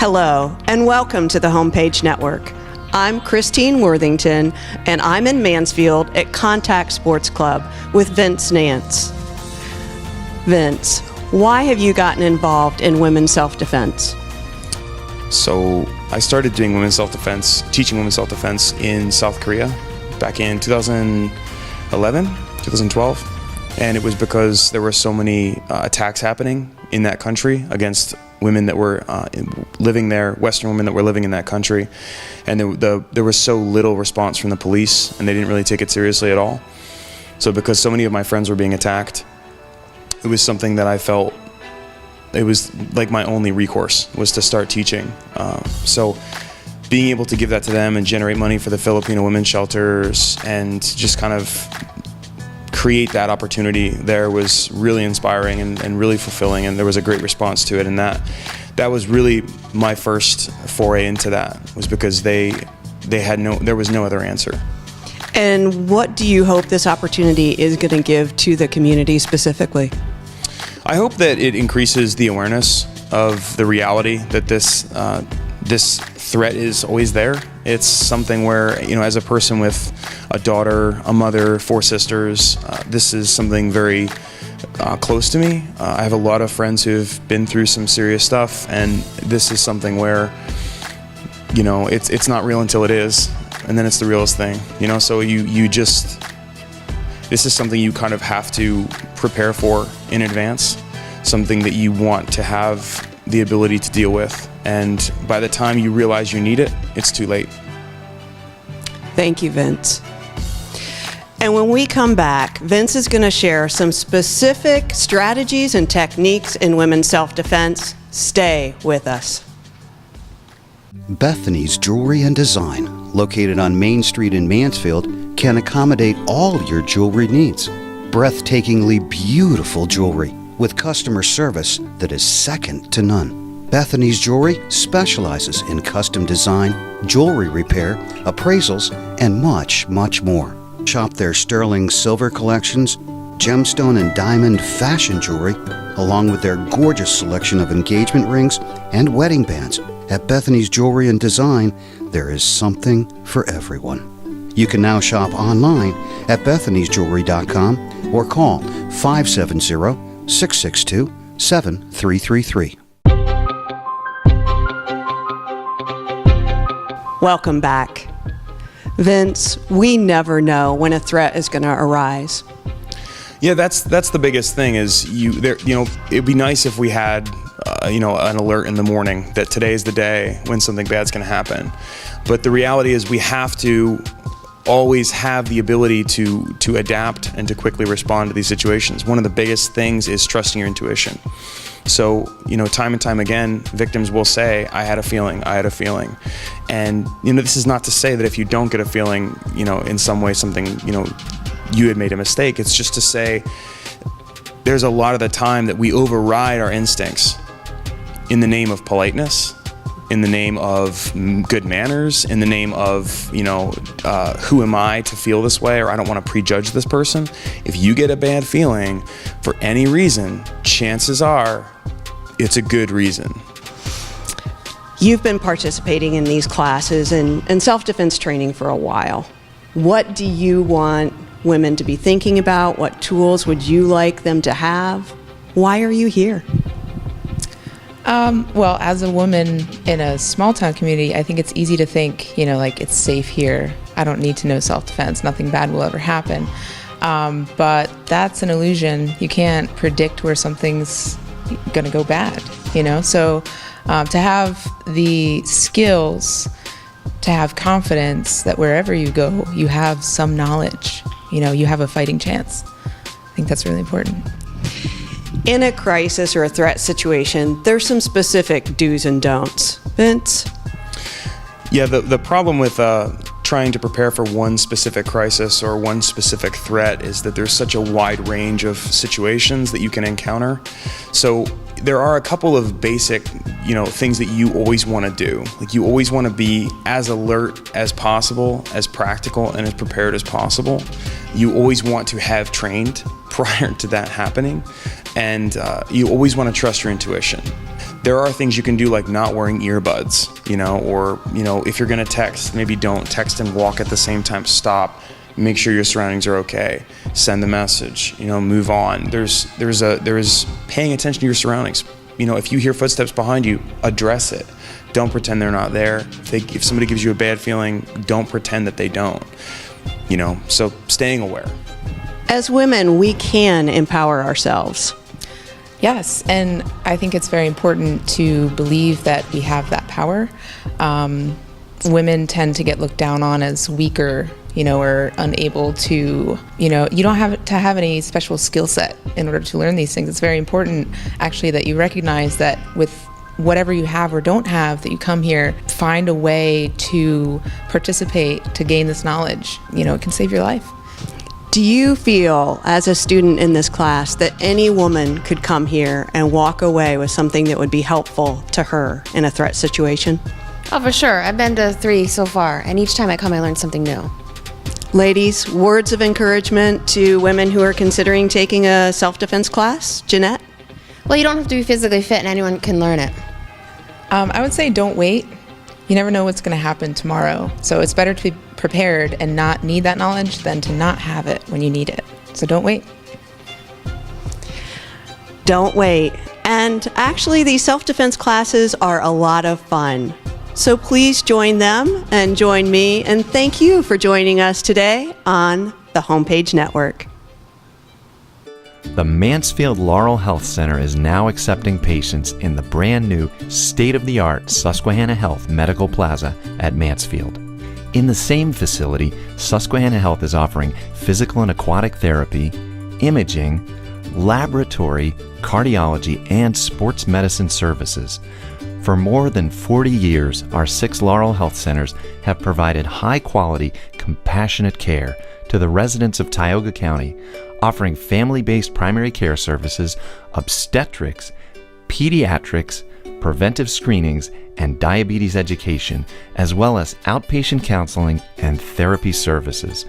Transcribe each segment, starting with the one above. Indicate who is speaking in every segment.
Speaker 1: Hello, and welcome to the Homepage Network. I'm Christine Worthington, and I'm in Mansfield at Contact Sports Club with Vince Nance. Vince, why have you gotten involved in women's self-defense?
Speaker 2: So I started doing women's self-defense, teaching women's self-defense in South Korea back in 2011, 2012. And it was because there were so many attacks happening in that country against women that were living there, Western women that were living in that country. And there was so little response from the police, and they didn't really take it seriously at all. So because so many of my friends were being attacked, it was something that I felt it was like my only recourse was to start teaching. So being able to give that to them and generate money for the Filipino women's shelters and just kind of create that opportunity there was really inspiring and really fulfilling, and there was a great response to it. And that was really my first foray into that, was because there was no other answer.
Speaker 1: And what do you hope this opportunity is going to give to the community specifically?
Speaker 2: I hope that it increases the awareness of the reality that this threat is always there. It's something where, as a person with a daughter, a mother, 4 sisters, this is something very close to me. I have a lot of friends who've been through some serious stuff, and this is something where, it's not real until it is, and then it's the realest thing, so this is something you kind of have to prepare for in advance, something that you want to have the ability to deal with. And by the time you realize you need it, it's too late.
Speaker 1: Thank you, Vince. And when we come back, Vince is going to share some specific strategies and techniques in women's self-defense. Stay with us.
Speaker 3: Bethany's Jewelry and Design, located on Main Street in Mansfield, can accommodate all your jewelry needs. Breathtakingly beautiful jewelry with customer service that is second to none. Bethany's Jewelry specializes in custom design, jewelry repair, appraisals, and much, much more. Shop their sterling silver collections, gemstone and diamond fashion jewelry, along with their gorgeous selection of engagement rings and wedding bands. At Bethany's Jewelry and Design, there is something for everyone. You can now shop online at bethanysjewelry.com or call 570-662-7333.
Speaker 1: Welcome back. Vince, we never know when a threat is going to arise.
Speaker 2: Yeah, that's the biggest thing is it'd be nice if we had an alert in the morning that today is the day when something bad's going to happen. But the reality is we have to always have the ability to adapt and to quickly respond to these situations. One of the biggest things is trusting your intuition. So, time and time again, victims will say, I had a feeling. And, this is not to say that if you don't get a feeling, in some way something, you had made a mistake. It's just to say there's a lot of the time that we override our instincts in the name of politeness, in the name of good manners, in the name of, who am I to feel this way, or I don't want to prejudge this person. If you get a bad feeling for any reason, chances are it's a good reason.
Speaker 1: You've been participating in these classes and self-defense training for a while. What do you want women to be thinking about? What tools would you like them to have? Why are you here?
Speaker 4: Well, as a woman in a small town community, I think it's easy to think, it's safe here. I don't need to know self-defense. Nothing bad will ever happen. But that's an illusion. You can't predict where something's going to go bad, So to have the skills, to have confidence that wherever you go, you have some knowledge, you have a fighting chance. I think that's really important.
Speaker 1: In a crisis or a threat situation, there's some specific do's and don'ts. Vince?
Speaker 2: Yeah, the problem with trying to prepare for one specific crisis or one specific threat is that there's such a wide range of situations that you can encounter. So there are a couple of basic, things that you always want to do. Like, you always want to be as alert as possible, as practical and as prepared as possible. You always want to have trained prior to that happening. And you always want to trust your intuition. There are things you can do, like not wearing earbuds, or, if you're going to text, maybe don't text and walk at the same time. Stop, make sure your surroundings are okay, send the message, move on. There is paying attention to your surroundings. If you hear footsteps behind you, address it. Don't pretend they're not there. If somebody gives you a bad feeling, don't pretend that they don't. So staying aware.
Speaker 1: As women, we can empower ourselves.
Speaker 4: Yes, and I think it's very important to believe that we have that power. Women tend to get looked down on as weaker, or unable to, you don't have to have any special skill set in order to learn these things. It's very important, actually, that you recognize that with whatever you have or don't have, that you come here, find a way to participate, to gain this knowledge. It can save your life.
Speaker 1: Do you feel, as a student in this class, that any woman could come here and walk away with something that would be helpful to her in a threat situation?
Speaker 5: Oh, for sure. I've been to 3 so far, and each time I come, I learn something new.
Speaker 1: Ladies, words of encouragement to women who are considering taking a self-defense class? Jeanette?
Speaker 5: Well, you don't have to be physically fit, and anyone can learn it.
Speaker 4: I would say don't wait. You never know what's going to happen tomorrow. So it's better to be prepared and not need that knowledge than to not have it when you need it. So don't wait.
Speaker 1: Don't wait. And actually, these self-defense classes are a lot of fun. So please join them and join me. And thank you for joining us today on the Homepage Network.
Speaker 6: The Mansfield Laurel Health Center is now accepting patients in the brand new state-of-the-art Susquehanna Health Medical Plaza at Mansfield. In the same facility, Susquehanna Health is offering physical and aquatic therapy, imaging, laboratory, cardiology, and sports medicine services. For more than 40 years, our 6 Laurel Health Centers have provided high-quality, compassionate care to the residents of Tioga County, offering family-based primary care services, obstetrics, pediatrics, preventive screenings, and diabetes education, as well as outpatient counseling and therapy services.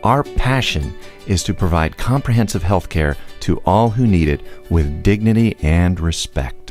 Speaker 6: Our passion is to provide comprehensive health care to all who need it with dignity and respect.